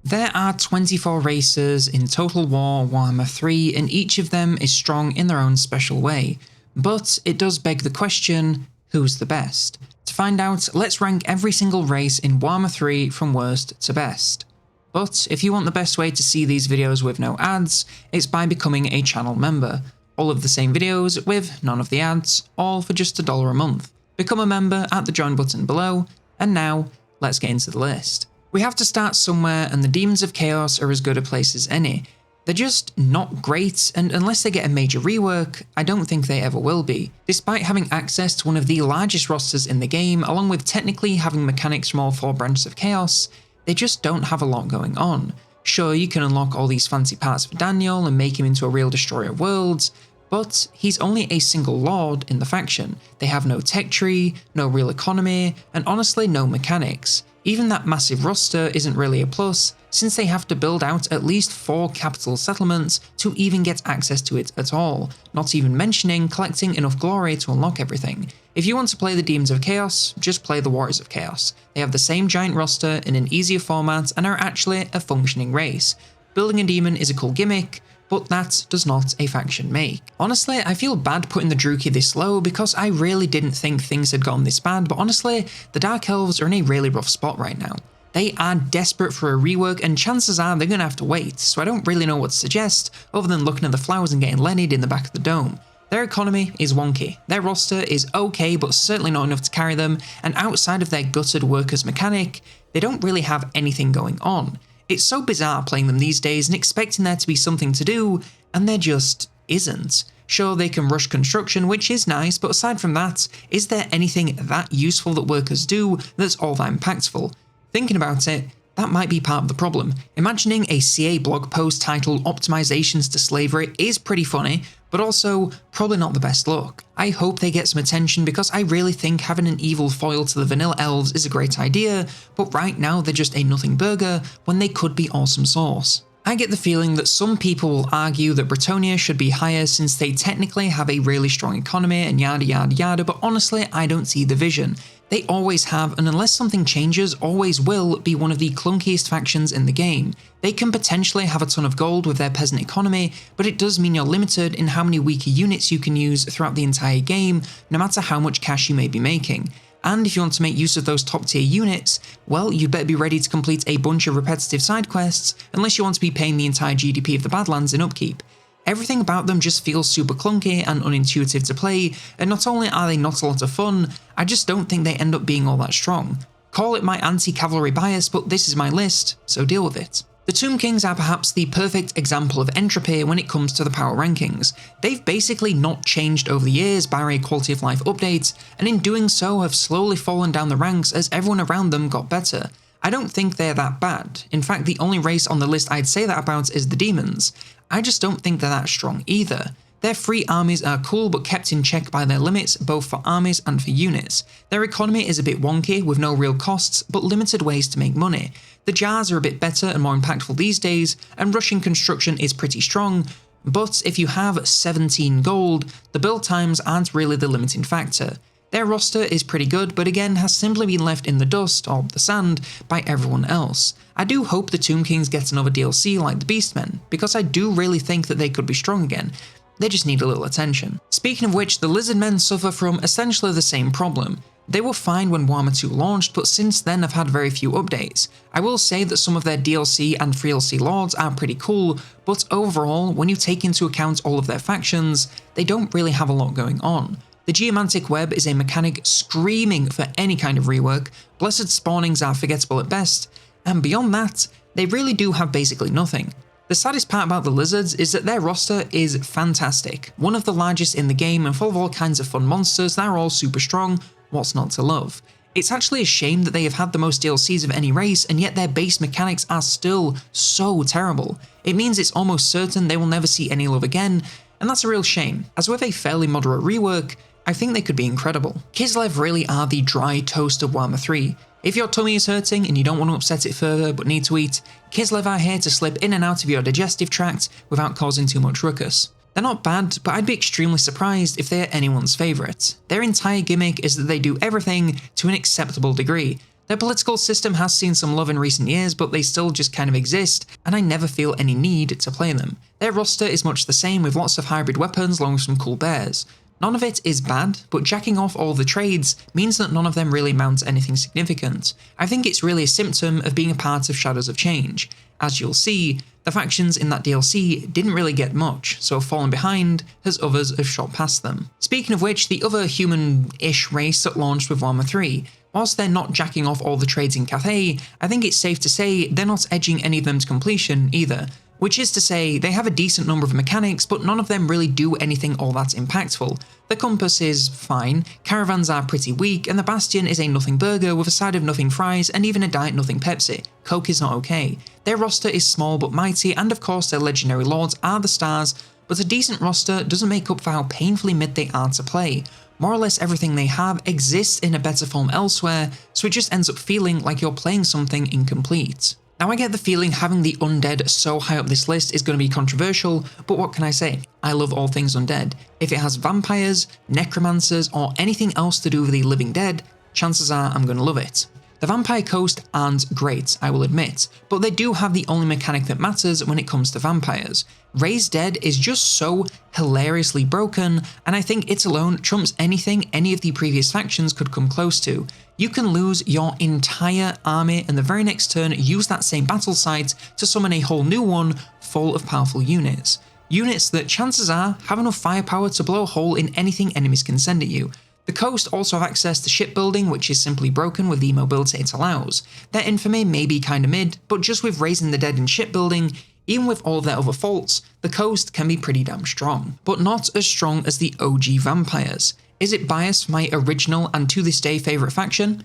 There are 24 races in Total War Warhammer 3 and each of them is strong in their own special way, but it does beg the question, who's the best? To find out, let's rank every single race in Warhammer 3 from worst to best. But if you want the best way to see these videos with no ads, it's by becoming a channel member. All of the same videos with none of the ads, all for just $1 a month. Become a member at the join button below, and now, let's get into the list. We have to start somewhere, and the Demons of Chaos are as good a place as any. They're just not great, and unless they get a major rework, I don't think they ever will be. Despite having access to one of the largest rosters in the game, along with technically having mechanics from all 4 branches of Chaos, they just don't have a lot going on. Sure, you can unlock all these fancy parts for Daniel and make him into a real destroyer of worlds, but he's only a single lord in the faction. They have no tech tree, no real economy, and honestly no mechanics. Even that massive roster isn't really a plus, since they have to build out at least 4 capital settlements to even get access to it at all, not even mentioning collecting enough glory to unlock everything. If you want to play the Demons of Chaos, just play the Warriors of Chaos. They have the same giant roster in an easier format and are actually a functioning race. Building a demon is a cool gimmick, but that does not a faction make. Honestly, I feel bad putting the Druchii this low because I really didn't think things had gone this bad, but honestly, the Dark Elves are in a really rough spot right now. They are desperate for a rework and chances are they're going to have to wait, so I don't really know what to suggest other than looking at the flowers and getting Lennied in the back of the dome. Their economy is wonky, their roster is okay but certainly not enough to carry them, and outside of their gutted workers mechanic, they don't really have anything going on. It's so bizarre playing them these days and expecting there to be something to do, and there just isn't. Sure, they can rush construction, which is nice, but aside from that, is there anything that useful that workers do that's all that impactful? Thinking about it, that might be part of the problem. Imagining a CA blog post titled Optimizations to Slavery is pretty funny, but also probably not the best look. I hope they get some attention because I really think having an evil foil to the vanilla elves is a great idea, but right now they're just a nothing burger when they could be awesome sauce. I get the feeling that some people will argue that Bretonnia should be higher since they technically have a really strong economy and yada yada yada, but honestly I don't see the vision. They always have, and unless something changes, always will be one of the clunkiest factions in the game. They can potentially have a ton of gold with their peasant economy, but it does mean you're limited in how many weaker units you can use throughout the entire game, no matter how much cash you may be making. And if you want to make use of those top tier units, well, you better be ready to complete a bunch of repetitive side quests, unless you want to be paying the entire GDP of the Badlands in upkeep. Everything about them just feels super clunky and unintuitive to play, and not only are they not a lot of fun, I just don't think they end up being all that strong. Call it my anti-cavalry bias, but this is my list, so deal with it. The Tomb Kings are perhaps the perfect example of entropy when it comes to the power rankings. They've basically not changed over the years barring a quality of life update, and in doing so have slowly fallen down the ranks as everyone around them got better. I don't think they're that bad. In fact, the only race on the list I'd say that about is the Demons. I just don't think they're that strong either. Their free armies are cool but kept in check by their limits both for armies and for units. Their economy is a bit wonky with no real costs but limited ways to make money. The jars are a bit better and more impactful these days, and rushing construction is pretty strong, but if you have 17 gold, the build times aren't really the limiting factor. Their roster is pretty good, but again has simply been left in the dust, or the sand, by everyone else. I do hope the Tomb Kings get another DLC like the Beastmen, because I do really think that they could be strong again. They just need a little attention. Speaking of which, the Lizardmen suffer from essentially the same problem. They were fine when Warhammer 2 launched, but since then have had very few updates. I will say that some of their DLC and free DLC lords are pretty cool, but overall, when you take into account all of their factions, they don't really have a lot going on. The Geomantic Web is a mechanic screaming for any kind of rework, Blessed Spawnings are forgettable at best, and beyond that, they really do have basically nothing. The saddest part about the Lizards is that their roster is fantastic, one of the largest in the game and full of all kinds of fun monsters that are all super strong, what's not to love? It's actually a shame that they have had the most DLCs of any race and yet their base mechanics are still so terrible. It means it's almost certain they will never see any love again, and that's a real shame, as with a fairly moderate rework, I think they could be incredible. Kislev really are the dry toast of Warhammer 3. If your tummy is hurting and you don't want to upset it further but need to eat, Kislev are here to slip in and out of your digestive tract without causing too much ruckus. They're not bad, but I'd be extremely surprised if they're anyone's favourite. Their entire gimmick is that they do everything to an acceptable degree. Their political system has seen some love in recent years, but they still just kind of exist, and I never feel any need to play them. Their roster is much the same, with lots of hybrid weapons along with some cool bears. None of it is bad, but jacking off all the trades means that none of them really amount to anything significant. I think it's really a symptom of being a part of Shadows of Change. As you'll see, the factions in that DLC didn't really get much, so have fallen behind as others have shot past them. Speaking of which, the other human-ish race that launched with Warhammer 3, whilst they're not jacking off all the trades in Cathay, I think it's safe to say they're not edging any of them to completion either. Which is to say, they have a decent number of mechanics, but none of them really do anything all that impactful. The compass is fine, caravans are pretty weak, and the Bastion is a nothing burger with a side of nothing fries and even a diet nothing Pepsi. Coke is not okay. Their roster is small but mighty, and of course their legendary lords are the stars, but a decent roster doesn't make up for how painfully mid they are to play. More or less everything they have exists in a better form elsewhere, so it just ends up feeling like you're playing something incomplete. Now I get the feeling having the undead so high up this list is going to be controversial, but what can I say? I love all things undead. If it has vampires, necromancers, or anything else to do with the living dead, chances are I'm going to love it. The Vampire Coast aren't great, I will admit, but they do have the only mechanic that matters when it comes to vampires. Raised Dead is just so hilariously broken, and I think it alone trumps anything any of the previous factions could come close to. You can lose your entire army and the very next turn use that same battle site to summon a whole new one full of powerful units. Units that chances are have enough firepower to blow a hole in anything enemies can send at you. The Coast also have access to shipbuilding, which is simply broken with the mobility it allows. Their infamy may be kinda mid, but just with raising the dead in shipbuilding, even with all of their other faults, the Coast can be pretty damn strong. But not as strong as the OG vampires. Is it biased for my original and to this day favourite faction?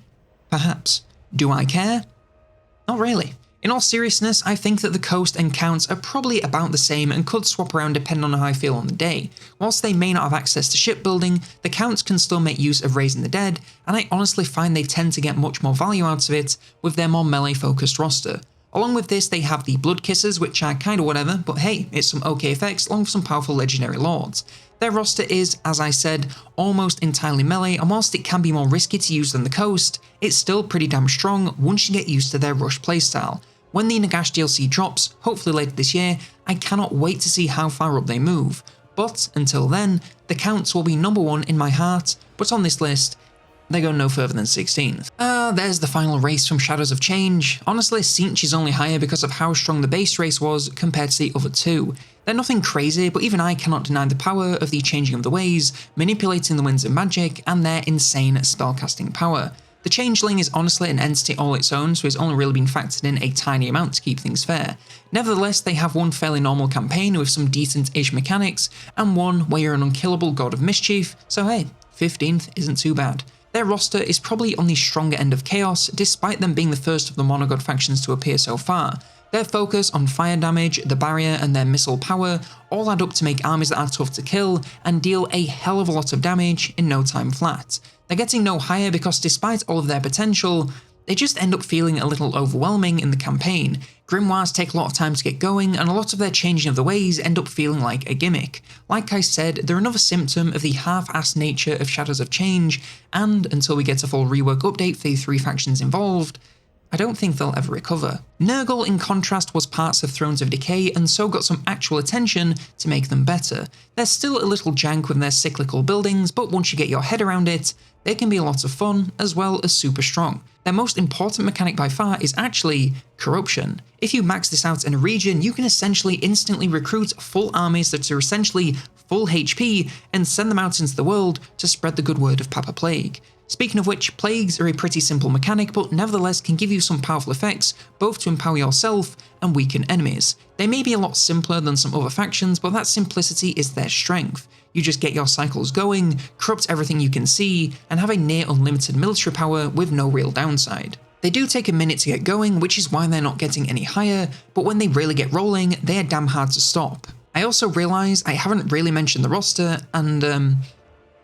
Perhaps. Do I care? Not really. In all seriousness, I think that the Coast and Counts are probably about the same and could swap around depending on how I feel on the day. Whilst they may not have access to shipbuilding, the Counts can still make use of raising the dead, and I honestly find they tend to get much more value out of it with their more melee focused roster. Along with this, they have the Blood Kissers, which are kinda whatever, but hey, it's some okay effects along with some powerful legendary lords. Their roster is, as I said, almost entirely melee, and whilst it can be more risky to use than the Coast, it's still pretty damn strong once you get used to their rush playstyle. When the Nagash DLC drops, hopefully later this year, I cannot wait to see how far up they move. But until then, the Counts will be number 1 in my heart, but on this list, they go no further than 16th. There's the final race from Shadows of Change. Honestly, Tzeentch is only higher because of how strong the base race was compared to the other two. They're nothing crazy, but even I cannot deny the power of the changing of the ways, manipulating the winds of magic, and their insane spellcasting power. The Changeling is honestly an entity all its own, so it's only really been factored in a tiny amount to keep things fair. Nevertheless, they have one fairly normal campaign with some decent-ish mechanics, and one where you're an unkillable god of mischief, so hey, 15th isn't too bad. Their roster is probably on the stronger end of Chaos, despite them being the first of the monogod factions to appear so far. Their focus on fire damage, the barrier, and their missile power all add up to make armies that are tough to kill and deal a hell of a lot of damage in no time flat. They're getting no higher because despite all of their potential, they just end up feeling a little overwhelming in the campaign. Grimoires take a lot of time to get going, and a lot of their changing of the ways end up feeling like a gimmick. Like I said, they're another symptom of the half-assed nature of Shadows of Change, and until we get a full rework update for the 3 factions involved, I don't think they'll ever recover. Nurgle, in contrast, was parts of Thrones of Decay and so got some actual attention to make them better. They're still a little jank with their cyclical buildings, but once you get your head around it, they can be a lot of fun as well as super strong. Their most important mechanic by far is actually corruption. If you max this out in a region, you can essentially instantly recruit full armies that are essentially full HP and send them out into the world to spread the good word of Papa Plague. Speaking of which, plagues are a pretty simple mechanic, but nevertheless can give you some powerful effects, both to empower yourself and weaken enemies. They may be a lot simpler than some other factions, but that simplicity is their strength. You just get your cycles going, corrupt everything you can see, and have a near unlimited military power with no real downside. They do take a minute to get going, which is why they're not getting any higher, but when they really get rolling, they are damn hard to stop. I also realise I haven't really mentioned the roster, and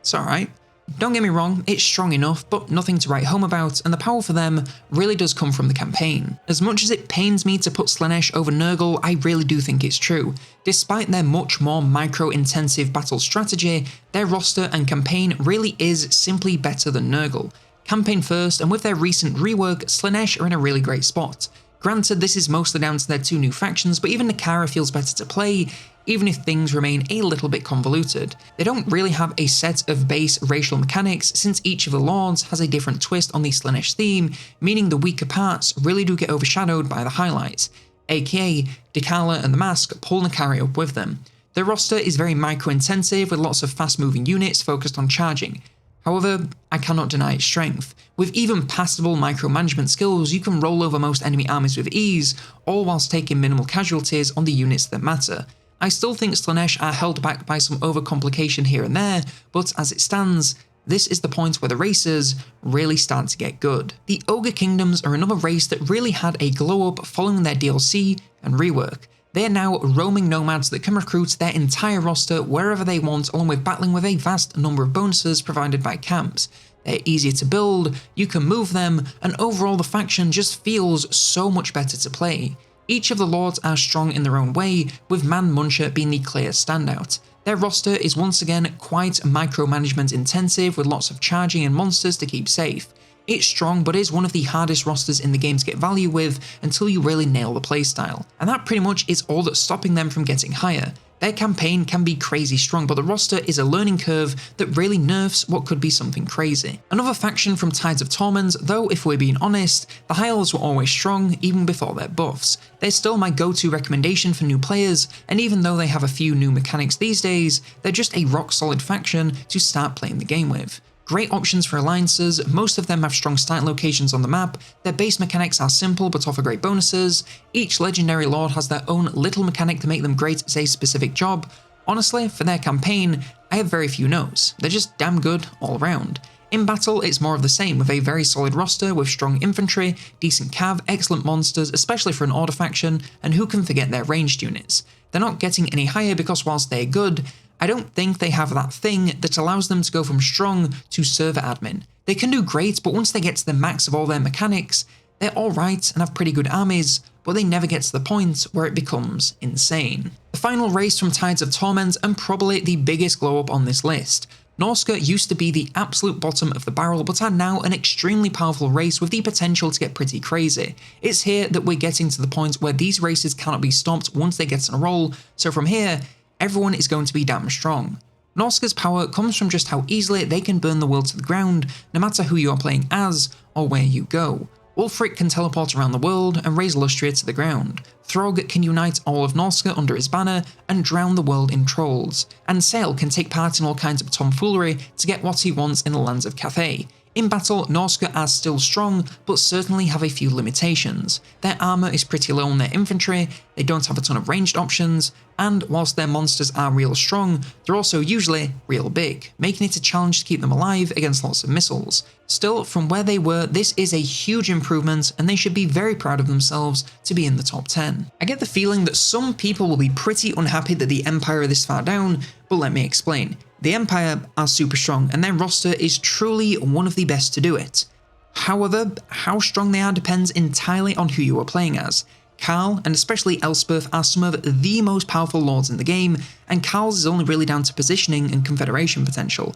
it's alright. Don't get me wrong, it's strong enough, but nothing to write home about, and the power for them really does come from the campaign. As much as it pains me to put Slaanesh over Nurgle, I really do think it's true. Despite their much more micro-intensive battle strategy, their roster and campaign really is simply better than Nurgle. Campaign first, and with their recent rework, Slaanesh are in a really great spot. Granted, this is mostly down to their 2 new factions, but even Nakara feels better to play, even if things remain a little bit convoluted. They don't really have a set of base racial mechanics, since each of the lords has a different twist on the Slaanesh theme, meaning the weaker parts really do get overshadowed by the highlights, aka Dekala and the Mask pull Nakari up with them. Their roster is very micro-intensive, with lots of fast-moving units focused on charging. However, I cannot deny its strength. With even passable micromanagement skills, you can roll over most enemy armies with ease, all whilst taking minimal casualties on the units that matter. I still think Slaanesh are held back by some overcomplication here and there, but as it stands, this is the point where the races really start to get good. The Ogre Kingdoms are another race that really had a glow up following their DLC and rework. They are now roaming nomads that can recruit their entire roster wherever they want, along with battling with a vast number of bonuses provided by camps. They're easier to build, you can move them, and overall the faction just feels so much better to play. Each of the lords are strong in their own way, with Man Muncher being the clear standout. Their roster is once again quite micromanagement intensive, with lots of charging and monsters to keep safe. It's strong, but is one of the hardest rosters in the game to get value with until you really nail the playstyle. And that pretty much is all that's stopping them from getting higher. Their campaign can be crazy strong, but the roster is a learning curve that really nerfs what could be something crazy. Another faction from Tides of Torment, though if we're being honest, the High Elves were always strong even before their buffs. They're still my go-to recommendation for new players, and even though they have a few new mechanics these days, they're just a rock-solid faction to start playing the game with. Great options for alliances, most of them have strong starting locations on the map, their base mechanics are simple but offer great bonuses, each legendary lord has their own little mechanic to make them great at a specific job. Honestly, for their campaign, I have very few no's, they're just damn good all around. In battle, it's more of the same, with a very solid roster with strong infantry, decent cav, excellent monsters, especially for an order faction, and who can forget their ranged units. They're not getting any higher because whilst they're good, I don't think they have that thing that allows them to go from strong to server admin. They can do great, but once they get to the max of all their mechanics, they're alright and have pretty good armies, but they never get to the point where it becomes insane. The final race from Tides of Torment, and probably the biggest glow up on this list. Norska used to be the absolute bottom of the barrel, but are now an extremely powerful race with the potential to get pretty crazy. It's here that we're getting to the point where these races cannot be stopped once they get on a roll, so from here, everyone is going to be damn strong. Norska's power comes from just how easily they can burn the world to the ground, no matter who you are playing as, or where you go. Ulfric can teleport around the world and raise Lustria to the ground. Throg can unite all of Norska under his banner and drown the world in trolls. And Sail can take part in all kinds of tomfoolery to get what he wants in the lands of Cathay. In battle, Norska are still strong, but certainly have a few limitations. Their armour is pretty low on their infantry, they don't have a ton of ranged options, and whilst their monsters are real strong, they're also usually real big, making it a challenge to keep them alive against lots of missiles. Still, from where they were, this is a huge improvement, and they should be very proud of themselves to be in the top 10. I get the feeling that some people will be pretty unhappy that the Empire are this far down, but let me explain. The Empire are super strong, and their roster is truly one of the best to do it. However, how strong they are depends entirely on who you are playing as. Karl, and especially Elspeth, are some of the most powerful lords in the game, and Karl's is only really down to positioning and confederation potential.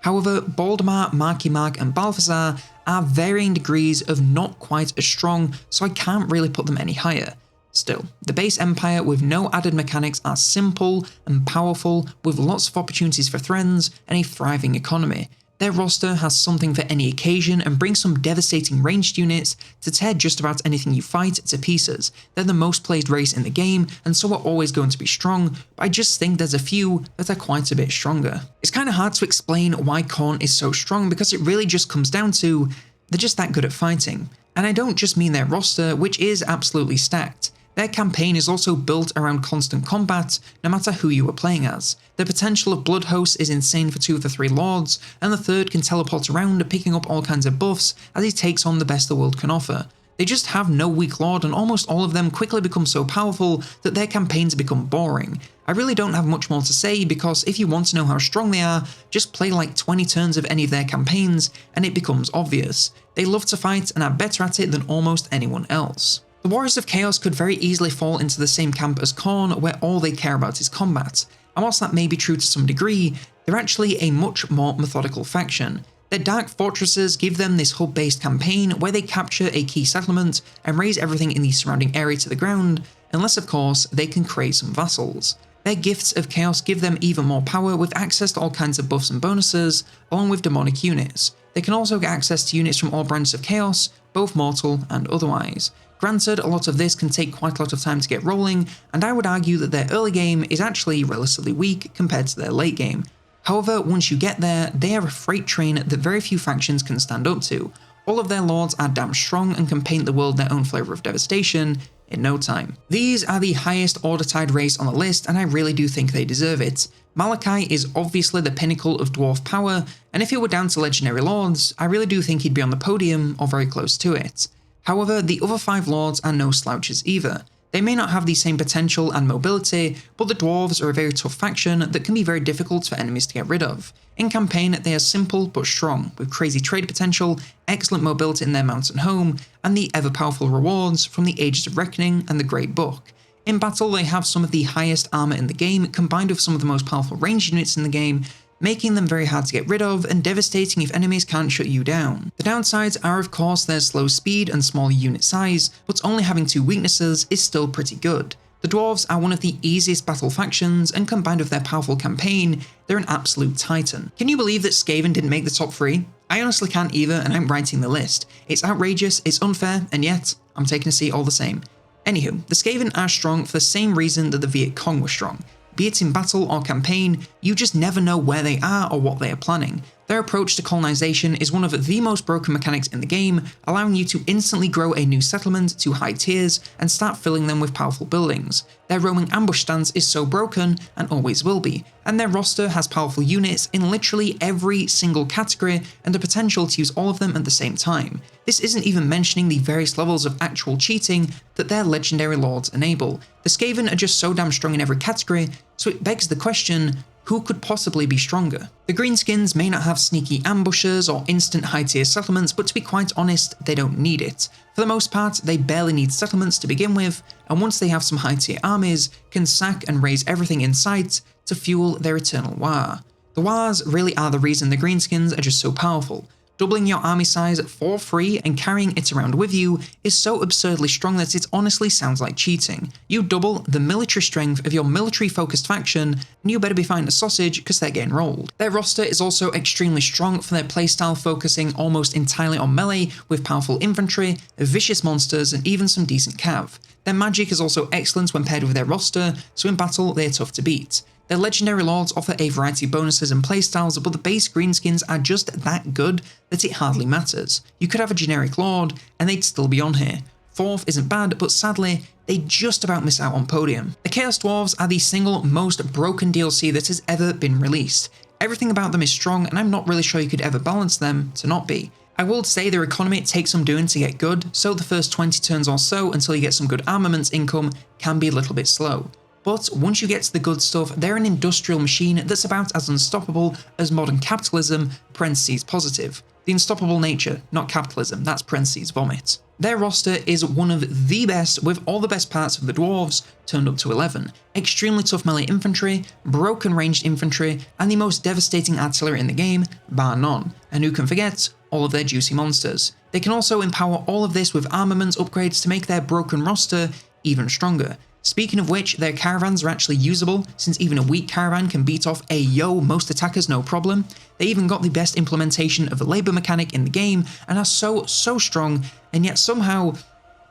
However, Baldemar, Markimark, and Balthazar are varying degrees of not quite as strong, so I can't really put them any higher. Still, the base Empire with no added mechanics are simple and powerful, with lots of opportunities for friends and a thriving economy. Their roster has something for any occasion and brings some devastating ranged units to tear just about anything you fight to pieces. They're the most played race in the game, and so are always going to be strong, but I just think there's a few that are quite a bit stronger. It's kinda hard to explain why Khorne is so strong because it really just comes down to they're just that good at fighting. And I don't just mean their roster, which is absolutely stacked. Their campaign is also built around constant combat, no matter who you are playing as. The potential of Blood Hosts is insane for 2 of the 3 lords, and the 3rd can teleport around, picking up all kinds of buffs as he takes on the best the world can offer. They just have no weak lord, and almost all of them quickly become so powerful that their campaigns become boring. I really don't have much more to say, because if you want to know how strong they are, just play like 20 turns of any of their campaigns, and it becomes obvious. They love to fight and are better at it than almost anyone else. The Warriors of Chaos could very easily fall into the same camp as Khorne, where all they care about is combat, and whilst that may be true to some degree, they're actually a much more methodical faction. Their dark fortresses give them this hub-based campaign where they capture a key settlement and raise everything in the surrounding area to the ground, unless of course they can create some vassals. Their gifts of chaos give them even more power with access to all kinds of buffs and bonuses, along with demonic units. They can also get access to units from all branches of chaos, both mortal and otherwise. Granted, a lot of this can take quite a lot of time to get rolling, and I would argue that their early game is actually relatively weak compared to their late game. However, once you get there, they are a freight train that very few factions can stand up to. All of their lords are damn strong and can paint the world their own flavour of devastation in no time. These are the highest order tide race on the list, and I really do think they deserve it. Malachi is obviously the pinnacle of dwarf power, and if it were down to legendary lords, I really do think he'd be on the podium or very close to it. However, the other 5 lords are no slouches either. They may not have the same potential and mobility, but the dwarves are a very tough faction that can be very difficult for enemies to get rid of. In campaign, they are simple but strong, with crazy trade potential, excellent mobility in their mountain home, and the ever-powerful rewards from the Ages of Reckoning and the Great Book. In battle, they have some of the highest armor in the game, combined with some of the most powerful ranged units in the game, making them very hard to get rid of and devastating if enemies can't shut you down. The downsides are of course their slow speed and small unit size, but only having 2 weaknesses is still pretty good. The dwarves are one of the easiest battle factions, and combined with their powerful campaign, they're an absolute titan. Can you believe that Skaven didn't make the top 3? I honestly can't either, and I'm writing the list. It's outrageous, it's unfair, and yet, I'm taking a seat all the same. Anywho, the Skaven are strong for the same reason that the Viet Cong were strong. Be it in battle or campaign, you just never know where they are or what they are planning. Their approach to colonization is one of the most broken mechanics in the game, allowing you to instantly grow a new settlement to high tiers and start filling them with powerful buildings. Their roaming ambush stance is so broken, and always will be, and their roster has powerful units in literally every single category and the potential to use all of them at the same time. This isn't even mentioning the various levels of actual cheating that their legendary lords enable. The Skaven are just so damn strong in every category, so it begs the question, who could possibly be stronger? The Greenskins may not have sneaky ambushes or instant high-tier settlements, but to be quite honest, they don't need it. For the most part, they barely need settlements to begin with, and once they have some high-tier armies, can sack and raise everything in sight to fuel their eternal war. The wars really are the reason the Greenskins are just so powerful. Doubling your army size for free and carrying it around with you is so absurdly strong that it honestly sounds like cheating. You double the military strength of your military-focused faction, and you better be finding a sausage because they're getting rolled. Their roster is also extremely strong for their playstyle, focusing almost entirely on melee with powerful infantry, vicious monsters, and even some decent cav. Their magic is also excellent when paired with their roster, so in battle they're tough to beat. Their legendary lords offer a variety of bonuses and playstyles, but the base greenskins are just that good that it hardly matters. You could have a generic lord, and they'd still be on here. 4th isn't bad, but sadly, they just about miss out on podium. The Chaos Dwarves are the single most broken DLC that has ever been released. Everything about them is strong, and I'm not really sure you could ever balance them to not be. I will say their economy takes some doing to get good, so the first 20 turns or so until you get some good armaments income can be a little bit slow. But once you get to the good stuff, they're an industrial machine that's about as unstoppable as modern capitalism, parentheses positive. The unstoppable nature, not capitalism, that's parentheses vomit. Their roster is one of the best, with all the best parts of the dwarves turned up to 11. Extremely tough melee infantry, broken ranged infantry, and the most devastating artillery in the game, bar none. And who can forget all of their juicy monsters. They can also empower all of this with armaments upgrades to make their broken roster even stronger. Speaking of which, their caravans are actually usable, since even a weak caravan can beat off most attackers no problem. They even got the best implementation of a labour mechanic in the game, and are so strong, and yet somehow,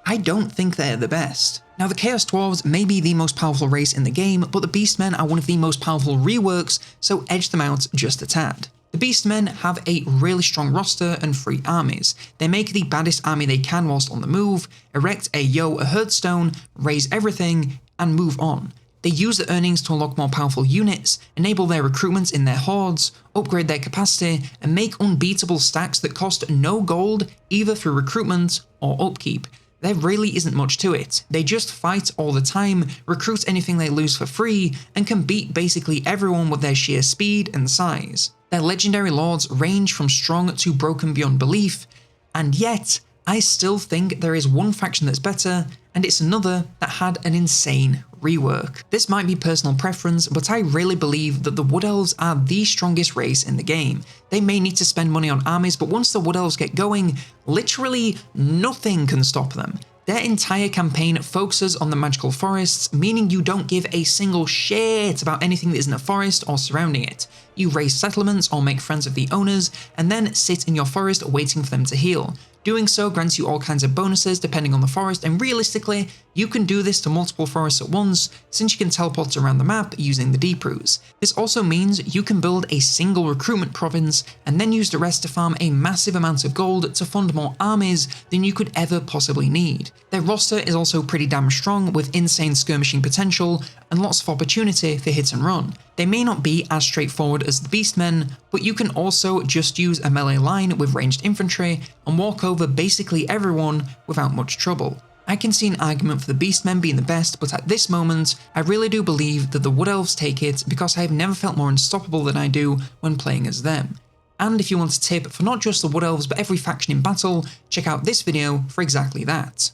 I don't think they're the best. Now the Chaos Dwarves may be the most powerful race in the game, but the Beastmen are one of the most powerful reworks, so edge them out just a tad. The Beastmen have a really strong roster and free armies. They make the baddest army they can whilst on the move, erect a herdstone, raise everything, and move on. They use the earnings to unlock more powerful units, enable their recruitments in their hordes, upgrade their capacity, and make unbeatable stacks that cost no gold either through recruitment or upkeep. There really isn't much to it. They just fight all the time, recruit anything they lose for free, and can beat basically everyone with their sheer speed and size. Their legendary lords range from strong to broken beyond belief, and yet, I still think there is one faction that's better, and it's another that had an insane rework. This might be personal preference, but I really believe that the Wood Elves are the strongest race in the game. They may need to spend money on armies, but once the Wood Elves get going, literally nothing can stop them. Their entire campaign focuses on the magical forests, meaning you don't give a single shit about anything that isn't a forest or surrounding it. You raise settlements or make friends of the owners, and then sit in your forest waiting for them to heal. Doing so grants you all kinds of bonuses depending on the forest, and realistically, you can do this to multiple forests at once since you can teleport around the map using the deep routes. This also means you can build a single recruitment province and then use the rest to farm a massive amount of gold to fund more armies than you could ever possibly need. Their roster is also pretty damn strong with insane skirmishing potential and lots of opportunity for hit and run. They may not be as straightforward as the Beastmen, but you can also just use a melee line with ranged infantry and walk over basically everyone without much trouble. I can see an argument for the Beastmen being the best, but at this moment, I really do believe that the Wood Elves take it because I have never felt more unstoppable than I do when playing as them. And if you want a tip for not just the Wood Elves but every faction in battle, check out this video for exactly that.